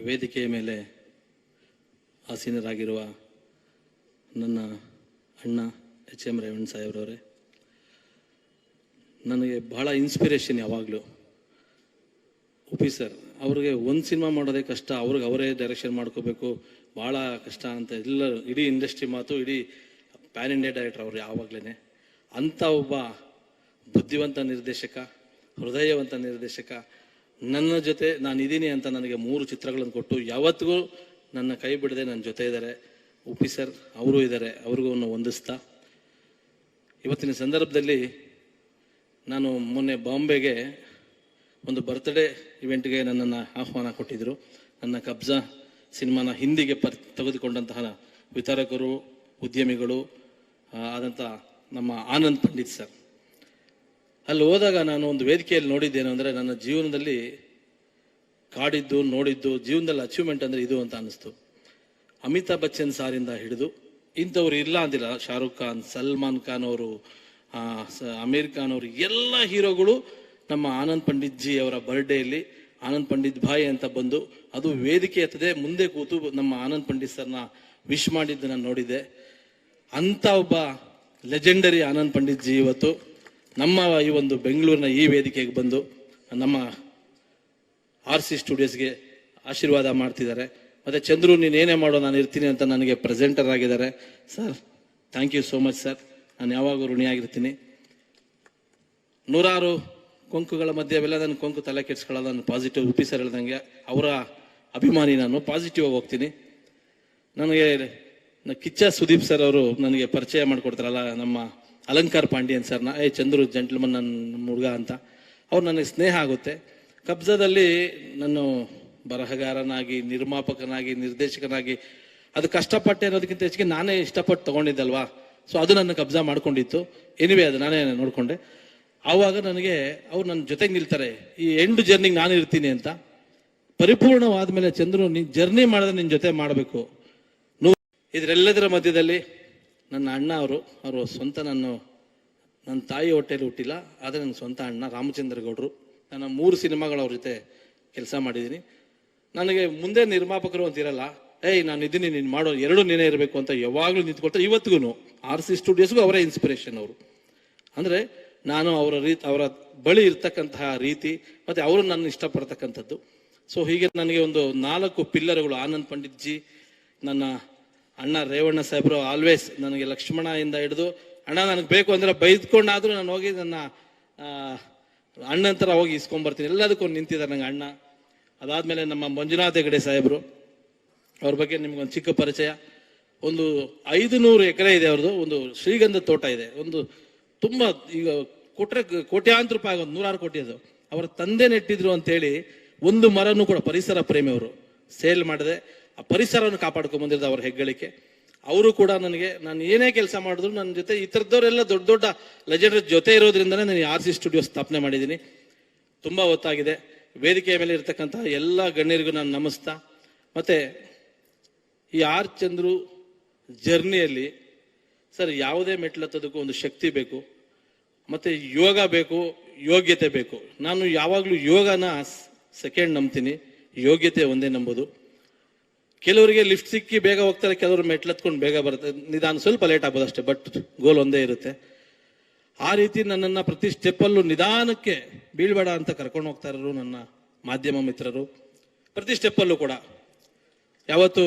ವೇದಿಕೆಯ ಮೇಲೆ ಆಸೀನರಾಗಿರುವ ನನ್ನ ಅಣ್ಣ ಎಚ್ ಎಂ ರೇವಣ್ಣ ಸಾಹೇಬ್ರವರೇ, ನನಗೆ ಬಹಳ ಇನ್ಸ್ಪಿರೇಷನ್ ಯಾವಾಗಲೂ. ಉಪಿ ಸರ್ ಅವ್ರಿಗೆ ಒಂದು ಸಿನಿಮಾ ಮಾಡೋದೇ ಕಷ್ಟ, ಅವ್ರಿಗೆ ಅವರೇ ಡೈರೆಕ್ಷನ್ ಮಾಡ್ಕೋಬೇಕು, ಭಾಳ ಕಷ್ಟ ಅಂತ ಎಲ್ಲ ಇಡೀ ಇಂಡಸ್ಟ್ರಿ ಮಾತು, ಇಡೀ ಪ್ಯಾನ್ ಇಂಡಿಯಾ ಡೈರೆಕ್ಟರ್ ಅವ್ರು ಯಾವಾಗಲೇ. ಅಂಥ ಒಬ್ಬ ಬುದ್ಧಿವಂತ ನಿರ್ದೇಶಕ, ಹೃದಯವಂತ ನಿರ್ದೇಶಕ ನನ್ನ ಜೊತೆ ನಾನಿದ್ದೀನಿ ಅಂತ ನನಗೆ 3 ಚಿತ್ರಗಳನ್ನು ಕೊಟ್ಟು ಯಾವತ್ತಿಗೂ ನನ್ನ ಕೈ ಬಿಡದೆ ನನ್ನ ಜೊತೆ ಇದ್ದಾರೆ. ಉಪಿ ಸರ್ ಅವರು ಇದ್ದಾರೆ, ಅವ್ರಿಗೂ ವಂದಿಸ್ತಾ ಇವತ್ತಿನ ಸಂದರ್ಭದಲ್ಲಿ ನಾನು ಮೊನ್ನೆ ಬಾಂಬೆಗೆ ಒಂದು ಬರ್ತ್ಡೇ ಇವೆಂಟ್ಗೆ ನನ್ನನ್ನು ಆಹ್ವಾನ ಕೊಟ್ಟಿದ್ದರು. ನನ್ನ ಕಬ್ಜಾ ಸಿನಿಮಾನ ಹಿಂದಿಗೆ ತೆಗೆದುಕೊಂಡಂತಹ ವಿತರಕರು, ಉದ್ಯಮಿಗಳು ಆದಂಥ ನಮ್ಮ ಆನಂದ್ ಪಂಡಿತ್ ಸರ್. ಅಲ್ಲಿ ಹೋದಾಗ ನಾನು ಒಂದು ವೇದಿಕೆಯಲ್ಲಿ ನೋಡಿದ್ದೇನು ಅಂದರೆ, ನನ್ನ ಜೀವನದಲ್ಲಿ ಕಾಡಿದ್ದು ನೋಡಿದ್ದು ಜೀವನದಲ್ಲಿ ಅಚೀವ್ಮೆಂಟ್ ಅಂದರೆ ಇದು ಅಂತ ಅನ್ನಿಸ್ತು. ಅಮಿತಾಬ್ ಬಚ್ಚನ್ ಸಾರಿಂದ ಹಿಡಿದು ಇಂಥವ್ರು ಇಲ್ಲ ಅಂದಿಲ್ಲ, ಶಾರುಖ್ ಖಾನ್, ಸಲ್ಮಾನ್ ಖಾನ್ ಅವರು, ಅಮೀರ್ ಖಾನ್ ಅವರು, ಎಲ್ಲ ಹೀರೋಗಳು ನಮ್ಮ ಆನಂದ್ ಪಂಡಿತ್ ಜಿ ಅವರ ಬರ್ಡೇಯಲ್ಲಿ ಆನಂದ್ ಪಂಡಿತ್ ಭಾಯ್ ಅಂತ ಬಂದು ಅದು ವೇದಿಕೆ ಎತ್ತದೆ ಮುಂದೆ ಕೂತು ನಮ್ಮ ಆನಂದ್ ಪಂಡಿತ್ ಸರ್ನ ವಿಶ್ ಮಾಡಿದ್ದು ನಾನು ನೋಡಿದ್ದೆ. ಅಂಥ ಒಬ್ಬ ಲೆಜೆಂಡರಿ ಆನಂದ್ ಪಂಡಿತ್ ಜಿ ಇವತ್ತು ನಮ್ಮ ಈ ಒಂದು ಬೆಂಗಳೂರಿನ ಈ ವೇದಿಕೆಗೆ ಬಂದು ನಮ್ಮ RC ಸ್ಟುಡಿಯೋಸ್ಗೆ ಆಶೀರ್ವಾದ ಮಾಡ್ತಿದ್ದಾರೆ. ಮತ್ತು ಚಂದ್ರು ನೀನೇನೇ ಮಾಡೋ ನಾನು ಇರ್ತೀನಿ ಅಂತ ನನಗೆ ಪ್ರೆಸೆಂಟರ್ ಆಗಿದ್ದಾರೆ. Sir thank you so much sir, ನಾನು ಯಾವಾಗೂ ಋಣಿಯಾಗಿರ್ತೀನಿ. 100 ಕೊಂಕುಗಳ ಮಧ್ಯೆ ಅವೆಲ್ಲ ನನ್ನ ಕೊಂಕು ತಲೆ ಕೆಡ್ಸ್ಕೊಳ್ಳೋದು, ನಾನು ಪಾಸಿಟಿವ್. ಉಪಿ ಸರ್ ಹೇಳ್ದಂಗೆ ಅವರ ಅಭಿಮಾನಿ, ನಾನು ಪಾಸಿಟಿವ್ ಆಗಿ ಹೋಗ್ತೀನಿ. ನನಗೆ ಕಿಚ್ಚ ಸುದೀಪ್ ಸರ್ ಅವರು ನನಗೆ ಪರಿಚಯ ಮಾಡಿಕೊಡ್ತಾರಲ್ಲ, ನಮ್ಮ ಅಲಂಕಾರ್ ಪಾಂಡ್ಯನ್ ಸರ್ನ, ಚಂದ್ರು ಜೆಂಟ್ಲ್ಮನ್ ನನ್ನ ಹುಡುಗ ಅಂತ, ಅವ್ರು ನನಗೆ ಸ್ನೇಹ ಆಗುತ್ತೆ. ಕಬ್ಜಾದಲ್ಲಿ ನಾನು ಬರಹಗಾರನಾಗಿ, ನಿರ್ಮಾಪಕನಾಗಿ, ನಿರ್ದೇಶಕನಾಗಿ ಅದು ಕಷ್ಟಪಟ್ಟೆ ಅನ್ನೋದಕ್ಕಿಂತ ಹೆಚ್ಚಿಗೆ ನಾನೇ ಇಷ್ಟಪಟ್ಟು ತಗೊಂಡಿದ್ದಲ್ವಾ, ಸೊ ಅದು ನನ್ನ ಕಬ್ಜಾ ಮಾಡ್ಕೊಂಡಿತ್ತು. ಎನಿವೆ ಅದು ನಾನೇ ನೋಡಿಕೊಂಡೆ. ಆವಾಗ ನನಗೆ ಅವ್ರು ನನ್ನ ಜೊತೆಗೆ ನಿಲ್ತಾರೆ, ಈ ಎಂಡ್ ಜರ್ನಿಗೆ ನಾನು ಇರ್ತೀನಿ ಅಂತ. ಪರಿಪೂರ್ಣವಾದ ಮೇಲೆ ಚಂದ್ರು ನೀನು ಜರ್ನಿ ಮಾಡಿದ್ರೆ ನಿನ್ನ ಜೊತೆ ಮಾಡಬೇಕು. ಇದರೆಲ್ಲದರ ಮಧ್ಯದಲ್ಲಿ ನನ್ನ ಅಣ್ಣ ಅವರು ಸ್ವಂತ ನನ್ನ ತಾಯಿ ಹೊಟ್ಟೆಯಲ್ಲಿ ಹುಟ್ಟಿಲ್ಲ, ಆದರೆ ನನ್ನ ಸ್ವಂತ ಅಣ್ಣ ರಾಮಚಂದ್ರ ಗೌಡರು. ನಾನು 3 ಸಿನಿಮಾಗಳು ಅವ್ರ ಜೊತೆ ಕೆಲಸ ಮಾಡಿದ್ದೀನಿ. ನನಗೆ ಮುಂದೆ ನಿರ್ಮಾಪಕರು ಅಂತಿರಲ್ಲ, ನಾನು ಇದ್ದೀನಿ, ನೀನು ಮಾಡೋ 2 ನೀನೇ ಇರಬೇಕು ಅಂತ ಯಾವಾಗಲೂ ನಿಂತ್ಕೊಳ್ತಾರೆ. ಇವತ್ತಿಗೂ RC ಸ್ಟುಡಿಯೋಸ್ಗೂ ಅವರೇ ಇನ್ಸ್ಪಿರೇಷನ್. ಅವರು ಅಂದರೆ ನಾನು ಅವರ ಬಳಿ ಇರ್ತಕ್ಕಂತಹ ರೀತಿ ಮತ್ತು ಅವರು ನನ್ನ ಇಷ್ಟಪಡ್ತಕ್ಕಂಥದ್ದು. ಸೊ ಹೀಗೆ ನನಗೆ ಒಂದು 4 ಪಿಲ್ಲರ್ಗಳು, ಆನಂದ್ ಪಂಡಿತ್ ಜಿ, ನನ್ನ ಅಣ್ಣ ರೇವಣ್ಣ ಸಾಹೇಬರು ಆಲ್ವೇಸ್ ನನಗೆ ಲಕ್ಷ್ಮಣ ಇಂದ ಹಿಡಿದು, ಅಣ್ಣ ನನಗೆ ಬೇಕು ಅಂದರೆ ಬೈದ್ಕೊಂಡಾದರೂ ನಾನು ಹೋಗಿ ನನ್ನ ಅಣ್ಣನ ಥರ ಹೋಗಿ ಇಸ್ಕೊಂಡ್ಬರ್ತೀನಿ, ಎಲ್ಲದಕ್ಕೂ ನಿಂತಿದ್ದಾರೆ ನಂಗೆ ಅಣ್ಣ. ಅದಾದಮೇಲೆ ನಮ್ಮ ಮಂಜುನಾಥ್ ಹೆಗಡೆ ಸಾಹೇಬರು, ಅವ್ರ ಬಗ್ಗೆ ನಿಮ್ಗೊಂದು ಚಿಕ್ಕ ಪರಿಚಯ. ಒಂದು 500 ಎಕರೆ ಇದೆ ಅವ್ರದ್ದು, ಒಂದು ಶ್ರೀಗಂಧ ತೋಟ ಇದೆ. ಒಂದು ತುಂಬ ಈಗ ಕೋಟ್ಯಾಂತರ ರೂಪಾಯಿ ಆಗೋದು, 100 ಕೋಟಿ ಅದು ಅವರ ತಂದೆ ನೆಟ್ಟಿದ್ರು ಅಂತೇಳಿ. ಒಂದು ಮರನೂ ಕೂಡ ಪರಿಸರ ಪ್ರೇಮಿ ಅವರು, ಸೇಲ್ ಮಾಡದೆ ಆ ಪರಿಸರವನ್ನು ಕಾಪಾಡ್ಕೊಂಡ್ ಬಂದಿರೋದು ಅವ್ರ ಹೆಗ್ಗಳಿಕೆ. ಅವರು ಕೂಡ ನನಗೆ, ನಾನು ಏನೇ ಕೆಲಸ ಮಾಡಿದ್ರು ನನ್ನ ಜೊತೆ ಈ ಥರದವರೆಲ್ಲ ದೊಡ್ಡ ದೊಡ್ಡ ಲೆಜೆಂಡರ್ ಜೊತೆ ಇರೋದ್ರಿಂದನೇ ನಾನು RC ಸ್ಟುಡಿಯೋ ಸ್ಥಾಪನೆ ಮಾಡಿದ್ದೀನಿ. ತುಂಬ ಹೊತ್ತಾಗಿದೆ. ವೇದಿಕೆಯ ಮೇಲೆ ಇರ್ತಕ್ಕಂಥ ಎಲ್ಲ ಗಣ್ಯರಿಗೂ ನಾನು ನಮಿಸ್ತಾ, ಮತ್ತೆ ಈ ಚಂದ್ರು ಜರ್ನಿಯಲ್ಲಿ ಸರ್ ಯಾವುದೇ ಮೆಟ್ಲತ್ತೋದಕ್ಕೂ ಒಂದು ಶಕ್ತಿ ಬೇಕು, ಮತ್ತೆ ಯೋಗ ಬೇಕು, ಯೋಗ್ಯತೆ ಬೇಕು. ನಾನು ಯಾವಾಗಲೂ ಯೋಗನ ಸೆಕೆಂಡ್ ನಂಬ್ತೀನಿ, ಯೋಗ್ಯತೆ ಒಂದೇ ನಂಬೋದು. ಕೆಲವರಿಗೆ ಲಿಫ್ಟ್ ಸಿಕ್ಕಿ ಬೇಗ ಹೋಗ್ತಾರೆ, ಕೆಲವರು ಮೆಟ್ಲತ್ಕೊಂಡು ಬೇಗ ಬರುತ್ತೆ, ನಿಧಾನ ಸ್ವಲ್ಪ ಲೇಟ್ ಆಗ್ಬೋದು ಅಷ್ಟೇ, ಬಟ್ ಗೋಲ್ ಒಂದೇ ಇರುತ್ತೆ. ಆ ರೀತಿ ನನ್ನನ್ನು ಪ್ರತಿ ಸ್ಟೆಪ್ಪಲ್ಲೂ ನಿಧಾನಕ್ಕೆ ಬೀಳ್ಬೇಡ ಅಂತ ಕರ್ಕೊಂಡು ಹೋಗ್ತಾ ಇರೋರು ನನ್ನ ಮಾಧ್ಯಮ ಮಿತ್ರರು. ಪ್ರತಿ ಸ್ಟೆಪ್ಪಲ್ಲೂ ಕೂಡ ಯಾವತ್ತು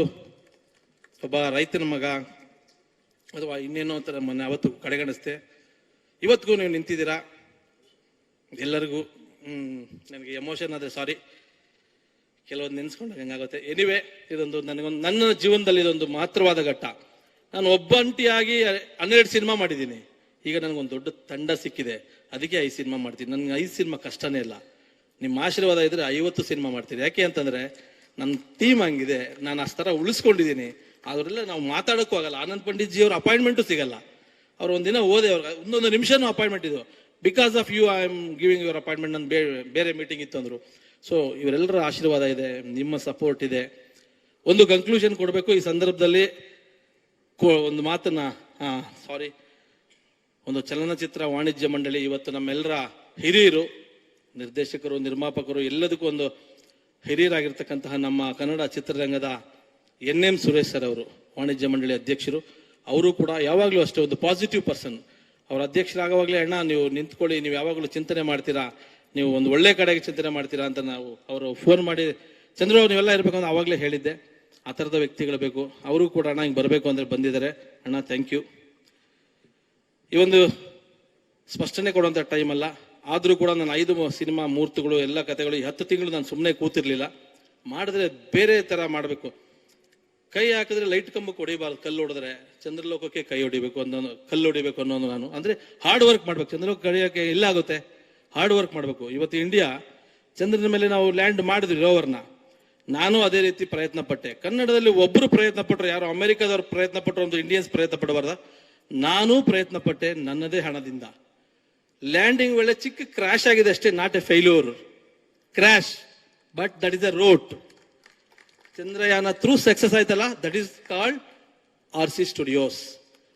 ಒಬ್ಬ ರೈತನ ಮಗ ಅಥವಾ ಇನ್ನೇನೋ ಅಂತಾರೆ ಮೊನ್ನೆ ಅವತ್ತು ಕಡೆಗಣಿಸ್ತೆ, ಇವತ್ತಿಗೂ ನೀವು ನಿಂತಿದ್ದೀರಾ. ಎಲ್ಲರಿಗೂ ನನಗೆ ಎಮೋಷನ್ ಆದರೆ ಸಾರಿ, ಕೆಲವೊಂದು ನೆನೆಸ್ಕೊಂಡಾಗ ಹೆಂಗಾಗುತ್ತೆ. ಎನಿವೆ ಇದೊಂದು ನನ್ನ ಜೀವನದಲ್ಲಿ ಇದೊಂದು ಮಹತ್ತರವಾದ ಘಟ್ಟ. ನಾನು ಒಬ್ಬಂಟಿಯಾಗಿ 12 ಸಿನಿಮಾ ಮಾಡಿದ್ದೀನಿ. ಈಗ ನನಗೊಂದು ದೊಡ್ಡ ತಂಡ ಸಿಕ್ಕಿದೆ, ಅದಕ್ಕೆ 5 ಸಿನಿಮಾ ಮಾಡ್ತೀನಿ. ನನಗೆ 5 ಸಿನಿಮಾ ಕಷ್ಟನೇ ಇಲ್ಲ. ನಿಮ್ಮ ಆಶೀರ್ವಾದ ಇದ್ರೆ 50 ಸಿನಿಮಾ ಮಾಡ್ತೀನಿ. ಯಾಕೆ ಅಂತಂದ್ರೆ ನನ್ನ ಟೀಮ್ ಹಂಗಿದೆ, ನಾನು ಅಷ್ಟು ಥರ ಉಳಿಸ್ಕೊಂಡಿದ್ದೀನಿ. ಅವರೆಲ್ಲ ನಾವು ಮಾತಾಡೋಕ್ಕೂ ಆಗಲ್ಲ. ಆನಂದ್ ಪಂಡಿತ್ ಜಿ ಅವ್ರ ಅಪಾಯಿಂಟ್ಮೆಂಟು ಸಿಗಲ್ಲ. ಅವ್ರು ಒಂದಿನ ಓದೆ, ಅವ್ರಿಗೆ 1 ನಿಮಿಷನೂ ಅಪಾಯಿಂಟ್ಮೆಂಟ್ ಇದು. Because of you I am giving your appointment. ನನ್ನ ಬೇರೆ ಮೀಟಿಂಗ್ ಇತ್ತು ಅಂದರು. ಸೊ ಇವರೆಲ್ಲರ ಆಶೀರ್ವಾದ ಇದೆ, ನಿಮ್ಮ ಸಪೋರ್ಟ್ ಇದೆ. ಒಂದು ಕನ್ಕ್ಲೂಷನ್ ಕೊಡಬೇಕು ಈ ಸಂದರ್ಭದಲ್ಲಿ. ಒಂದು ಮಾತನ್ನ ಒಂದು ಚಲನಚಿತ್ರ ವಾಣಿಜ್ಯ ಮಂಡಳಿ ಇವತ್ತು ನಮ್ಮೆಲ್ಲರ ಹಿರಿಯರು, ನಿರ್ದೇಶಕರು, ನಿರ್ಮಾಪಕರು, ಎಲ್ಲದಕ್ಕೂ ಒಂದು ಹಿರಿಯರಾಗಿರ್ತಕ್ಕಂತಹ ನಮ್ಮ ಕನ್ನಡ ಚಿತ್ರರಂಗದ NM ಸುರೇಶ್ ಸರ್ ಅವರು ವಾಣಿಜ್ಯ ಮಂಡಳಿ ಅಧ್ಯಕ್ಷರು. ಅವರು ಕೂಡ ಯಾವಾಗಲೂ ಅಷ್ಟೇ ಒಂದು ಪಾಸಿಟಿವ್ ಪರ್ಸನ್. ಅವ್ರ ಅಧ್ಯಕ್ಷರಾಗುವಾಗಲೇ ಅಣ್ಣ ನೀವು ನಿಂತ್ಕೊಳ್ಳಿ, ನೀವು ಯಾವಾಗಲೂ ಚಿಂತನೆ ಮಾಡ್ತೀರಾ, ನೀವು ಒಂದು ಒಳ್ಳೆ ಕಡೆಗೆ ಚಿಂತನೆ ಮಾಡ್ತೀರಾ ಅಂತ ನಾವು ಅವರು ಫೋನ್ ಮಾಡಿ ಚಂದ್ರು ನೀವೆಲ್ಲ ಇರಬೇಕು ಅಂತ ಆವಾಗಲೇ ಹೇಳಿದ್ದೆ. ಆ ಥರದ ವ್ಯಕ್ತಿಗಳು ಬೇಕು. ಅವರು ಕೂಡ ಅಣ್ಣ ಹಿಂಗೆ ಬರಬೇಕು ಅಂದರೆ ಬಂದಿದ್ದಾರೆ. ಅಣ್ಣ ಥ್ಯಾಂಕ್ ಯು. ಈ ಒಂದು ಸ್ಪಷ್ಟನೆ ಕೊಡುವಂಥ ಟೈಮ್ ಅಲ್ಲ, ಆದರೂ ಕೂಡ ನಾನು 5 ಸಿನಿಮಾ 3 ತಿಂಗಳು ಎಲ್ಲ ಕಥೆಗಳು 10 ತಿಂಗಳು ನಾನು ಸುಮ್ಮನೆ ಕೂತಿರ್ಲಿಲ್ಲ. ಮಾಡಿದ್ರೆ ಬೇರೆ ಥರ ಮಾಡಬೇಕು. ಕೈ ಹಾಕಿದ್ರೆ ಲೈಟ್ ಕಂಬಕ್ಕೆ ಹೊಡಿಬಾರ್ದು, ಕಲ್ಲು ಹೊಡೆದ್ರೆ ಚಂದ್ರಲೋಕಕ್ಕೆ ಕೈ ಹೊಡಿಬೇಕು ಅನ್ನೋದು, ಕಲ್ಲು ಹೊಡಿಬೇಕು ಅನ್ನೋದು ನಾನು ಅಂದರೆ ಹಾರ್ಡ್ ವರ್ಕ್ ಮಾಡ್ಬೇಕು. ಚಂದ್ರಲೋಕ ಕಡಿಯೋಕ್ಕೆ ಇಲ್ಲ ಆಗುತ್ತೆ, ಹಾರ್ಡ್ ವರ್ಕ್ ಮಾಡಬೇಕು. ಇವತ್ತು ಇಂಡಿಯಾ ಚಂದ್ರನ ಮೇಲೆ ನಾವು ಲ್ಯಾಂಡ್ ಮಾಡಿದ್ವಿ ರೋವರ್ನ. ನಾನು ಅದೇ ರೀತಿ ಪ್ರಯತ್ನ ಪಟ್ಟೆ. ಕನ್ನಡದಲ್ಲಿ ಒಬ್ಬರು ಪ್ರಯತ್ನ ಪಟ್ಟರು, ಯಾರು ಅಮೆರಿಕದವ್ರು ಪ್ರಯತ್ನ ಪಟ್ಟರು ಒಂದು ಇಂಡಿಯನ್ಸ್ ಪ್ರಯತ್ನ ಪಡಬಾರ್ದ? ನಾನು ಪ್ರಯತ್ನ ಪಟ್ಟೆ ನನ್ನದೇ ಹಣದಿಂದ. ಲ್ಯಾಂಡಿಂಗ್ ವೇಳೆ ಚಿಕ್ಕ ಕ್ರಾಶ್ ಆಗಿದೆ ಅಷ್ಟೇ, not a failure, crash, but that is a route. Chandrayaan through success ಆಯ್ತಲ್ಲ, that is called RC studios.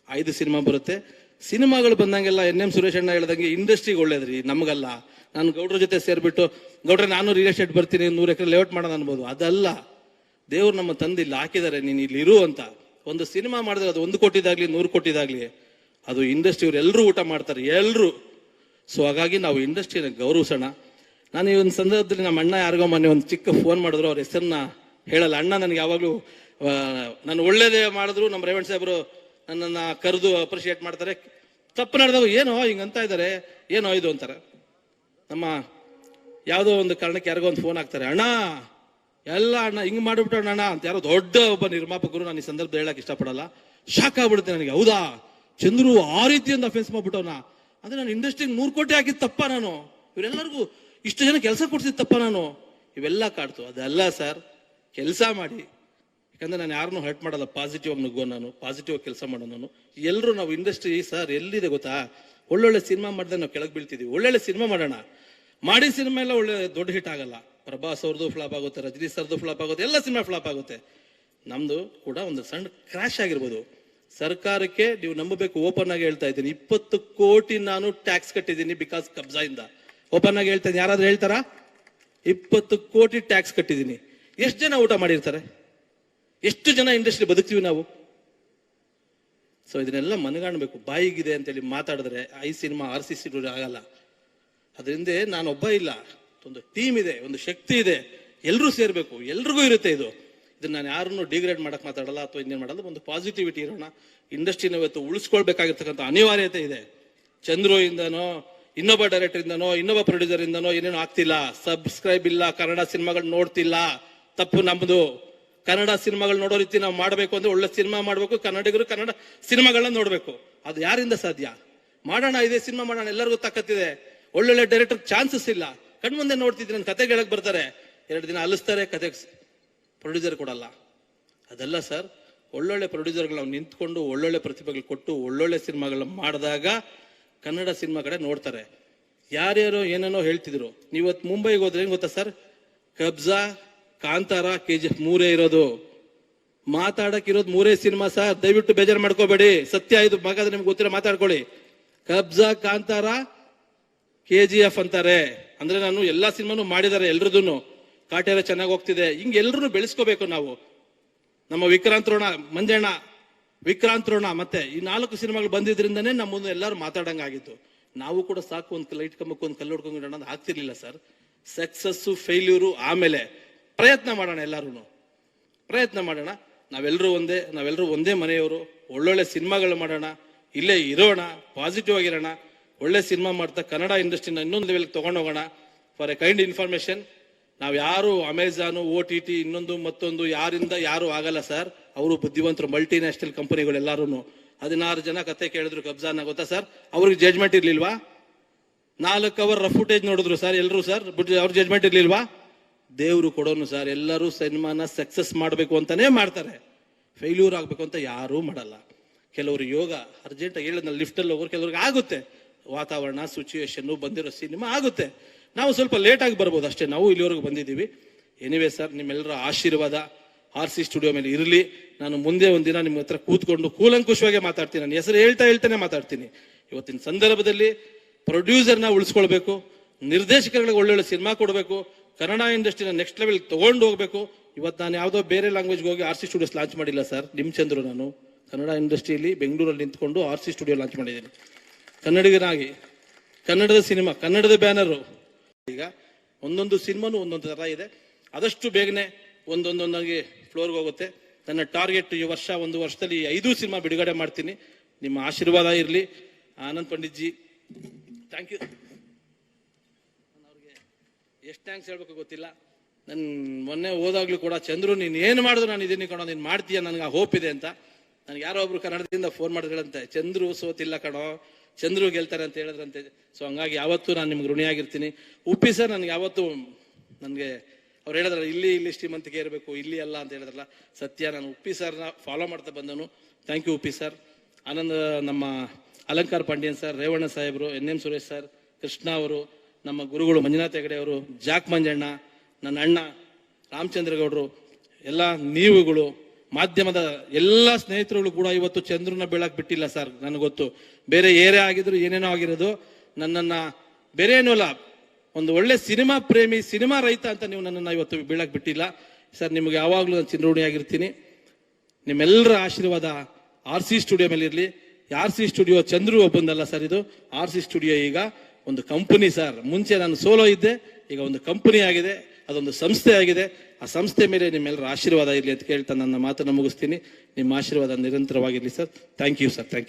5 cinema ಬರುತ್ತೆ. ಸಿನಿಮಾಗಳು ಬಂದಂಗೆಲ್ಲ NM ಸುರೇಶ್ ಅಣ್ಣ ಹೇಳ್ದಂಗೆ ಇಂಡಸ್ಟ್ರಿಗೆ ಒಳ್ಳೇದ್ರಿ, ನಮಗಲ್ಲ. ನಾನು ಗೌಡ್ರ ಜೊತೆ ಸೇರ್ಬಿಟ್ಟು ಗೌಡ್ರೆ ನಾನು ರಿಯಲ್ ಎಸ್ಟೇಟ್ ಬರ್ತೀನಿ 100 ಎಕರೆ ಲೇಔಟ್ ಮಾಡೋಣ ಅನ್ಬೋದು. ಅದಲ್ಲ, ದೇವ್ರು ನಮ್ಮ ತಂದೆ ಇಲ್ಲಿ ಹಾಕಿದ್ದಾರೆ, ನೀನು ಇಲ್ಲಿ ಇರು ಅಂತ. ಒಂದು ಸಿನಿಮಾ ಮಾಡಿದ್ರೆ ಅದು 1 ಕೋಟಿದಾಗ್ಲಿ 100 ಕೋಟಿದಾಗ್ಲಿ ಅದು ಇಂಡಸ್ಟ್ರಿ ಇವ್ರು ಎಲ್ಲರೂ ಊಟ ಮಾಡ್ತಾರೆ, ಎಲ್ಲರೂ. ಸೊ ಹಾಗಾಗಿ ನಾವು ಇಂಡಸ್ಟ್ರಿನ ಗೌರವಿಸೋಣ. ನಾನು ಈ ಒಂದು ಸಂದರ್ಭದಲ್ಲಿ ನಮ್ಮ ಅಣ್ಣ ಯಾರಿಗೋ ಮೊನ್ನೆ ಒಂದು ಚಿಕ್ಕ ಫೋನ್ ಮಾಡಿದ್ರು, ಅವ್ರ ಹೆಸರನ್ನ ಹೇಳಲ್ಲ. ಅಣ್ಣ ನನಗೆ ಯಾವಾಗಲೂ ನಾನು ಒಳ್ಳೇದೇ ಮಾಡಿದ್ರು ನಮ್ಮ ರೇವಣ್ ಸಾಹೇಬರು ನನ್ನನ್ನು ಕರೆದು ಅಪ್ರಿಷಿಯೇಟ್ ಮಾಡ್ತಾರೆ. ತಪ್ಪು ನಡೆದವು ಏನೋ ಹಿಂಗಂತ ಇದ್ದಾರೆ, ಏನೋ ಇದು ಅಂತಾರೆ. ನಮ್ಮ ಯಾವುದೋ ಒಂದು ಕಾರಣಕ್ಕೆ ಯಾರಿಗೋ ಒಂದು ಫೋನ್ ಹಾಕ್ತಾರೆ, ಅಣ್ಣ ಎಲ್ಲ ಅಣ್ಣ ಹಿಂಗೆ ಮಾಡಿಬಿಟ್ಟೋಣ ಅಣ್ಣ ಅಂತ. ಯಾರೋ ದೊಡ್ಡ ಒಬ್ಬ ನಿರ್ಮಾಪಕರು, ನಾನು ಈ ಸಂದರ್ಭದಲ್ಲಿ ಹೇಳಕ್ ಇಷ್ಟಪಡಲ್ಲ, ಶಾಕ್ ಆಗ್ಬಿಡುತ್ತೆ ನನಗೆ. ಹೌದಾ ಚಂದ್ರು ಆ ರೀತಿಯಿಂದ ಅಫೆನ್ಸ್ ಮಾಡ್ಬಿಟ್ಟವನ ಅಂದ್ರೆ ನಾನು ಇಂಡಸ್ಟ್ರಿಗೆ 100 ಕೋಟಿ ಹಾಕಿದ್ ತಪ್ಪ, ನಾನು ಇವರೆಲ್ಲರಿಗೂ ಇಷ್ಟು ಜನ ಕೆಲಸ ಕೊಡ್ಸಿದ್ ತಪ್ಪ, ನಾನು ಇವೆಲ್ಲ ಕಾಡ್ತು. ಅದಲ್ಲ ಸರ್, ಕೆಲಸ ಮಾಡಿ. ಯಾಕಂದ್ರೆ ನಾನು ಯಾರನ್ನೂ ಹರ್ಟ್ ಮಾಡಲ್ಲ, ಪಾಸಿಟಿವ್ ಆಗಿ ನುಗ್ಗೋ, ನಾನು ಪಾಸಿಟಿವ್ ಆಗಿ ಕೆಲಸ ಮಾಡೋ. ನಾನು ಎಲ್ಲರೂ ನಾವು ಇಂಡಸ್ಟ್ರಿ ಸರ್ ಎಲ್ಲಿದೆ ಗೊತ್ತಾ, ಒಳ್ಳೊಳ್ಳೆ ಸಿನಿಮಾ ಮಾಡಿದ್ರೆ ನಾವು ಕೆಳಗೆ ಬೀಳ್ತಿದೀವಿ. ಒಳ್ಳೊಳ್ಳೆ ಸಿನಿಮಾ ಮಾಡೋಣ, ಮಾಡಿ ಸಿನಿಮಾ ಎಲ್ಲ ಒಳ್ಳೆ ದೊಡ್ಡ ಹಿಟ್ ಆಗಲ್ಲ. ಪ್ರಭಾಸ್ ಅವ್ರದ್ದು ಫ್ಲಾಪ್ ಆಗುತ್ತೆ, ರಜನಿ ಸರ್ದು ಫ್ಲಾಪ್ ಆಗುತ್ತೆ, ಎಲ್ಲ ಸಿನಿಮಾ ಫ್ಲಾಪ್ ಆಗುತ್ತೆ. ನಮ್ದು ಕೂಡ ಒಂದು ಸಣ್ಣ ಕ್ರಾಶ್ ಆಗಿರ್ಬೋದು. ಸರ್ಕಾರಕ್ಕೆ ನೀವು ನಂಬಬೇಕು, ಓಪನ್ ಆಗಿ ಹೇಳ್ತಾ ಇದ್ದೀನಿ, 20 ಕೋಟಿ ನಾನು ಟ್ಯಾಕ್ಸ್ ಕಟ್ಟಿದ್ದೀನಿ ಬಿಕಾಸ್ ಕಬ್ಜಾ ಇಂದ. ಓಪನ್ ಆಗಿ ಹೇಳ್ತಾ ಇದ್ದೀನಿ, ಯಾರಾದ್ರೂ ಹೇಳ್ತಾರಾ? 20 ಕೋಟಿ ಟ್ಯಾಕ್ಸ್ ಕಟ್ಟಿದ್ದೀನಿ. ಎಷ್ಟು ಜನ ಊಟ ಮಾಡಿರ್ತಾರೆ? ಎಷ್ಟು ಜನ ಇಂಡಸ್ಟ್ರಿ ಬದುಕ್ತೀವಿ ನಾವು? ಸೊ ಇದನ್ನೆಲ್ಲ ಮನಗಾಣಬೇಕು. ಬಾಯಿಗಿದೆ ಅಂತೇಳಿ ಮಾತಾಡಿದ್ರೆ ಈ ಸಿನಿಮಾ RC ಸ್ಟುಡಿಯೋ ಆಗಲ್ಲ. ಅದರಿಂದ ನಾನೊಬ್ಬ ಇಲ್ಲ, ಒಂದು ಟೀಮ್ ಇದೆ, ಒಂದು ಶಕ್ತಿ ಇದೆ, ಎಲ್ಲರೂ ಸೇರ್ಬೇಕು, ಎಲ್ರಿಗೂ ಇರುತ್ತೆ ಇದು. ಇದನ್ನ ನಾನು ಯಾರನ್ನು ಡಿಗ್ರೇಡ್ ಮಾಡಕ್ ಮಾತಾಡಲ್ಲ ಅಥವಾ ಇನ್ನೇನು ಮಾಡಲ್ಲ. ಒಂದು ಪಾಸಿಟಿವಿಟಿ ಇರೋಣ. ಇಂಡಸ್ಟ್ರಿನ ಇವತ್ತು ಉಳಿಸ್ಕೊಳ್ಬೇಕಾಗಿರ್ತಕ್ಕಂಥ ಅನಿವಾರ್ಯತೆ ಇದೆ. ಚಂದ್ರು ಇಂದನೋ ಇನ್ನೊಬ್ಬ ಡೈರೆಕ್ಟರ್ ಇಂದನೋ ಇನ್ನೊಬ್ಬ ಪ್ರೊಡ್ಯೂಸರ್ ಇಂದನೋ ಏನೇನೋ ಆಗ್ತಿಲ್ಲ, ಸಬ್ಸ್ಕ್ರೈಬ್ ಇಲ್ಲ, ಕನ್ನಡ ಸಿನಿಮಾಗಳು ನೋಡ್ತಿಲ್ಲ, ತಪ್ಪು ನಮ್ದು. ಕನ್ನಡ ಸಿನಿಮಾಗಳು ನೋಡೋ ರೀತಿ ನಾವು ಮಾಡಬೇಕು ಅಂದ್ರೆ ಒಳ್ಳೆ ಸಿನಿಮಾ ಮಾಡಬೇಕು, ಕನ್ನಡಿಗರು ಕನ್ನಡ ಸಿನಿಮಾಗಳನ್ನ ನೋಡ್ಬೇಕು. ಅದು ಯಾರಿಂದ ಸಾಧ್ಯ? ಮಾಡೋಣ, ಇದೇ ಸಿನಿಮಾ ಮಾಡೋಣ, ಎಲ್ಲರಿಗೂ ತಾಕತ್ತಿದೆ. ಒಳ್ಳೊಳ್ಳೆ ಡೈರೆಕ್ಟರ್ ಚಾನ್ಸಸ್ ಇಲ್ಲ, ಕಣ್ಮುಂದೆ ನೋಡ್ತಿದ್ದೀನಿ. ನನ್ನ ಕತೆ ಹೇಳಕ್ ಬರ್ತಾರೆ, 2 ದಿನ ಅಲಿಸ್ತಾರೆ, ಕತೆ ಪ್ರೊಡ್ಯೂಸರ್ ಕೊಡಲ್ಲ. ಅದಲ್ಲ ಸರ್, ಒಳ್ಳೊಳ್ಳೆ ಪ್ರೊಡ್ಯೂಸರ್ಗಳು ನಾವು ನಿಂತ್ಕೊಂಡು ಒಳ್ಳೊಳ್ಳೆ ಪ್ರತಿಭೆಗಳು ಕೊಟ್ಟು ಒಳ್ಳೊಳ್ಳೆ ಸಿನಿಮಾಗಳನ್ನ ಮಾಡಿದಾಗ ಕನ್ನಡ ಸಿನಿಮಾ ಕಡೆ ನೋಡ್ತಾರೆ. ಯಾರ್ಯಾರೋ ಏನೇನೋ ಹೇಳ್ತಿದ್ರು. ನೀವತ್ತು ಮುಂಬೈಗೆ ಹೋದ್ರೆ ಏನ್ ಗೊತ್ತಾ ಸರ್, ಕಬ್ಜಾ, ಕಾಂತಾರ, KGF 3 ಇರೋದು. ಮಾತಾಡಕ್ಕಿರೋದು 3 ಸಿನಿಮಾ ಸರ್, ದಯವಿಟ್ಟು ಬೇಜಾರು ಮಾಡ್ಕೋಬೇಡಿ. ಸತ್ಯ ಇದು, ಮಗಾದ್ರೆ ನಿಮ್ಗೆ ಗೊತ್ತಿರೋ ಮಾತಾಡ್ಕೊಳ್ಳಿ. ಕಬ್ಜಾ, ಕಾಂತಾರ, KGF ಅಂತಾರೆ. ಅಂದ್ರೆ ನಾನು ಎಲ್ಲಾ ಸಿನಿಮಾನು ಮಾಡಿದ್ದಾರೆ, ಎಲ್ರದೂನು ಕಾಟೇರ ಚೆನ್ನಾಗಿ ಹೋಗ್ತಿದೆ. ಹಿಂಗೆ ಎಲ್ರು ಬೆಳೆಸ್ಕೋಬೇಕು ನಾವು. ನಮ್ಮ ವಿಕ್ರಾಂತ್ ರೋಣ, ಮಂಜಣ್ಣ, ವಿಕ್ರಾಂತ್ ರೋಣ ಮತ್ತೆ ಈ 4 ಸಿನಿಮಾಗಳು ಬಂದಿದ್ರಿಂದನೇ ನಮ್ಮ ಮುಂದೆ ಎಲ್ಲರೂ ಮಾತಾಡಂಗಾಗಿತ್ತು. ನಾವು ಕೂಡ ಸಾಕು ಒಂದು ಲೈಟ್ ಕಂಬಕ್ಕೆ ಒಂದು ಕಲ್ಲು ಹೊಡ್ಕೊಂಡು ಅನ್ನೋದು ಆಗ್ತಿರ್ಲಿಲ್ಲ ಸರ್. ಸಕ್ಸಸ್ಸು ಫೇಲ್ಯೂರು ಆಮೇಲೆ. ಪ್ರಯತ್ನ ಮಾಡೋಣ, ಎಲ್ಲರೂ ಪ್ರಯತ್ನ ಮಾಡೋಣ. ನಾವೆಲ್ಲರೂ ಒಂದೇ ಮನೆಯವರು. ಒಳ್ಳೊಳ್ಳೆ ಸಿನಿಮಾಗಳು ಮಾಡೋಣ, ಇಲ್ಲೇ ಇರೋಣ, ಪಾಸಿಟಿವ್ ಆಗಿರೋಣ, ಒಳ್ಳೆ ಸಿನಿಮಾ ಮಾಡ್ತಾ ಕನ್ನಡ ಇಂಡಸ್ಟ್ರಿನ ಇನ್ನೊಂದು ಲೆವೆಲ್ಗೆ ತಗೊಂಡೋಗೋಣ. ಫಾರ್ ಎ ಕೈಂಡ್ ಇನ್ಫಾರ್ಮೇಶನ್, ನಾವು ಯಾರು ಅಮೆಜಾನು, OTT ಇನ್ನೊಂದು ಮತ್ತೊಂದು ಯಾರಿಂದ ಯಾರು ಆಗಲ್ಲ ಸರ್. ಅವರು ಬುದ್ಧಿವಂತರು, ಮಲ್ಟಿನ್ಯಾಷನಲ್ ಕಂಪನಿಗಳೆಲ್ಲರೂ. 16 ಜನ ಕತೆ ಕೇಳಿದ್ರು ಕಬ್ಜಾನ, ಗೊತ್ತಾ ಸರ್? ಅವ್ರಿಗೆ ಜಡ್ಜ್ಮೆಂಟ್ ಇರ್ಲಿಲ್ವಾ? 4 ಅವರ್ ರಫ್ ಫುಟೇಜ್ ನೋಡಿದ್ರು ಸರ್ ಎಲ್ಲರೂ ಸರ್, ಅವ್ರ ಜಡ್ಜ್ಮೆಂಟ್ ಇರ್ಲಿಲ್ವಾ? ದೇವ್ರು ಕೊಡೋನು ಸರ್. ಎಲ್ಲರೂ ಸಿನಿಮಾನ ಸಕ್ಸಸ್ ಮಾಡಬೇಕು ಅಂತಾನೆ ಮಾಡ್ತಾರೆ, ಫೇಲ್ಯೂರ್ ಆಗ್ಬೇಕು ಅಂತ ಯಾರೂ ಮಾಡಲ್ಲ. ಕೆಲವರು ಯೋಗ ಅರ್ಜೆಂಟ್ ಹೇಳಿದ್ನ ಲಿಫ್ಟಲ್ಲಿ ಹೋಗೋರು, ಕೆಲವ್ರಿಗೆ ಆಗುತ್ತೆ, ವಾತಾವರಣ ಸಿಚುವೇಶನ್ ಬಂದಿರೋ ಸಿನಿಮಾ ಆಗುತ್ತೆ. ನಾವು ಸ್ವಲ್ಪ ಲೇಟ್ ಆಗಿ ಬರ್ಬೋದು ಅಷ್ಟೇ, ನಾವು ಇಲ್ಲಿವರೆಗೂ ಬಂದಿದ್ದೀವಿ. ಎನಿವೇ ಸರ್, ನಿಮ್ಮೆಲ್ಲರ ಆಶೀರ್ವಾದ RC ಸ್ಟುಡಿಯೋ ಮೇಲೆ ಇರಲಿ. ನಾನು ಮುಂದೆ ಒಂದಿನ ನಿಮ್ಮ ಹತ್ರ ಕೂತ್ಕೊಂಡು ಕೂಲಂಕುಷವಾಗಿ ಮಾತಾಡ್ತೀನಿ. ನನ್ನ ಹೆಸರು ಹೇಳ್ತಾನೆ ಮಾತಾಡ್ತೀನಿ. ಇವತ್ತಿನ ಸಂದರ್ಭದಲ್ಲಿ ಪ್ರೊಡ್ಯೂಸರ್ನ ಉಳಿಸ್ಕೊಳ್ಬೇಕು, ನಿರ್ದೇಶಕರಿಗೆ ಒಳ್ಳೊಳ್ಳೆ ಸಿನಿಮಾ ಕೊಡಬೇಕು, ಕನ್ನಡ ಇಂಡಸ್ಟ್ರಿನ ನೆಕ್ಸ್ಟ್ ಲೆವೆಲ್ ತಗೊಂಡು ಹೋಗ್ಬೇಕು. ಇವತ್ತು ನಾನು ಯಾವುದೋ ಬೇರೆ ಲ್ಯಾಂಗ್ವೇಜ್ಗೆ ಹೋಗಿ ಆರ್ ಸಿ ಸ್ಟುಡಿಯೋಸ್ ಲಾಂಚ್ ಮಾಡಿಲ್ಲ ಸರ್. ನಿಮ್ಮ ಚಂದ್ರು ನಾನು ಕನ್ನಡ ಇಂಡಸ್ಟ್ರಿಯಲ್ಲಿ ಬೆಂಗಳೂರಲ್ಲಿ ನಿಂತ್ಕೊಂಡು ಆರ್ ಸಿ ಸ್ಟುಡಿಯೋ ಲಾಂಚ್ ಮಾಡಿದ್ದೀನಿ ಕನ್ನಡಿಗನಾಗಿ. ಕನ್ನಡದ ಸಿನಿಮಾ, ಕನ್ನಡದ ಬ್ಯಾನರು. ಈಗ ಒಂದೊಂದು ಸಿನಿಮಾನು ಒಂದೊಂದು ಥರ ಇದೆ. ಆದಷ್ಟು ಬೇಗನೆ ಒಂದೊಂದೊಂದಾಗಿ ಫ್ಲೋರ್ಗೆ ಹೋಗುತ್ತೆ. ನನ್ನ ಟಾರ್ಗೆಟ್ ಈ ವರ್ಷ, ಒಂದು ವರ್ಷದಲ್ಲಿ 5 ಸಿನಿಮಾ ಬಿಡುಗಡೆ ಮಾಡ್ತೀನಿ. ನಿಮ್ಮ ಆಶೀರ್ವಾದ ಇರಲಿ. Anand Pandit ji, thank you. ಅವ್ರಿಗೆ ಎಷ್ಟು ಥ್ಯಾಂಕ್ಸ್ ಹೇಳ್ಬೇಕು ಗೊತ್ತಿಲ್ಲ. ನನ್ನ ಮೊನ್ನೆ ಹೋದಾಗ್ಲೂ ಕೂಡ, ಚಂದ್ರು ನೀನು ಏನು ಮಾಡಿದ್ರು ನಾನು ಇದೀನಿ ಕಣೋ, ನೀನು ಮಾಡ್ತೀಯ, ನನಗೆ ಆ ಹೋಪ್ ಇದೆ ಅಂತ. ನನಗೆ ಯಾರೋ ಒಬ್ರು ಕನ್ನಡದಿಂದ ಫೋನ್ ಮಾಡಿದ್ರಂತೆ, ಚಂದ್ರು ಸೋತಿಲ್ಲ ಕಣೋ, ಚಂದ್ರು ಗೆಲ್ತಾರೆ ಅಂತ ಹೇಳಿದ್ರಂತೆ. ಸೊ ಹಂಗಾಗಿ ಯಾವತ್ತೂ ನಾನು ನಿಮ್ಗೆ ಋಣಿಯಾಗಿರ್ತೀನಿ. ಉಪ್ಪಿ ಸರ್ ನನಗೆ ಯಾವತ್ತೂ, ನನಗೆ ಅವ್ರು ಹೇಳಿದ್ರಲ್ಲ ಇಲ್ಲಿ ಶ್ರೀಮಂತಿಕೆ ಇರಬೇಕು, ಇಲ್ಲಿ ಅಲ್ಲ ಅಂತ ಹೇಳಿದ್ರಲ್ಲ, ಸತ್ಯ. ನಾನು ಉಪ್ಪಿ ಸರ್ನ ಫಾಲೋ ಮಾಡ್ತಾ ಬಂದನು. Thank you Uppi sir. Anand, ನಮ್ಮ ಅಲಂಕಾರ್ ಪಾಂಡ್ಯನ್ ಸರ್, ರೇವಣ್ಣ ಸಾಹೇಬರು, NM ಸುರೇಶ್ ಸರ್, ಕೃಷ್ಣ ಅವರು, ನಮ್ಮ ಗುರುಗಳು ಮಂಜುನಾಥ್ ಹೆಗಡೆ ಅವರು, ಜಾಕ್ ಮಂಜಣ್ಣ, ನನ್ನ ಅಣ್ಣ ರಾಮಚಂದ್ರ ಗೌಡರು, ಎಲ್ಲ ನೀವುಗಳು, ಮಾಧ್ಯಮದ ಎಲ್ಲ ಸ್ನೇಹಿತರುಗಳು ಕೂಡ ಇವತ್ತು ಚಂದ್ರನ ಬೀಳಕ್ ಬಿಟ್ಟಿಲ್ಲ ಸರ್. ನನಗೆ ಗೊತ್ತು, ಬೇರೆ ಏರೇ ಆಗಿದ್ರು ಏನೇನೋ ಆಗಿರೋದು, ನನ್ನನ್ನ ಬೇರೆ ಏನೂ ಅಲ್ಲ, ಒಂದು ಒಳ್ಳೆ ಸಿನಿಮಾ ಪ್ರೇಮಿ, ಸಿನಿಮಾ ರೈತ ಅಂತ ನೀವು ನನ್ನನ್ನು ಇವತ್ತು ಬೀಳಕ್ ಬಿಟ್ಟಿಲ್ಲ ಸರ್. ನಿಮ್ಗೆ ಯಾವಾಗಲೂ ನಾನು ಚಿರಋಣಿಯಾಗಿರ್ತೀನಿ. ನಿಮ್ಮೆಲ್ಲರ ಆಶೀರ್ವಾದ ಆರ್ ಸಿ ಸ್ಟುಡಿಯೋ ಮೇಲೆ ಇರಲಿ. ಆರ್ ಸಿ ಸ್ಟುಡಿಯೋ ಚಂದ್ರು ಒಬ್ಬಂದಲ್ಲ ಸರ್, ಇದು ಆರ್ ಸಿ ಸ್ಟುಡಿಯೋ ಈಗ ಒಂದು ಕಂಪನಿ ಸರ್. ಮುಂಚೆ ನಾನು ಸೋಲೋ ಇದ್ದೆ, ಈಗ ಒಂದು ಕಂಪನಿ ಆಗಿದೆ, ಅದೊಂದು ಸಂಸ್ಥೆ ಆಗಿದೆ. ಆ ಸಂಸ್ಥೆ ಮೇಲೆ ನಿಮ್ಮೆಲ್ಲರ ಆಶೀರ್ವಾದ ಇರಲಿ ಅಂತ ಕೇಳ್ತಾ ನನ್ನ ಮಾತನ್ನು ಮುಗಿಸ್ತೀನಿ. ನಿಮ್ಮ ಆಶೀರ್ವಾದ ನಿರಂತರವಾಗಿರಲಿ sir. Thank you sir. Thank you.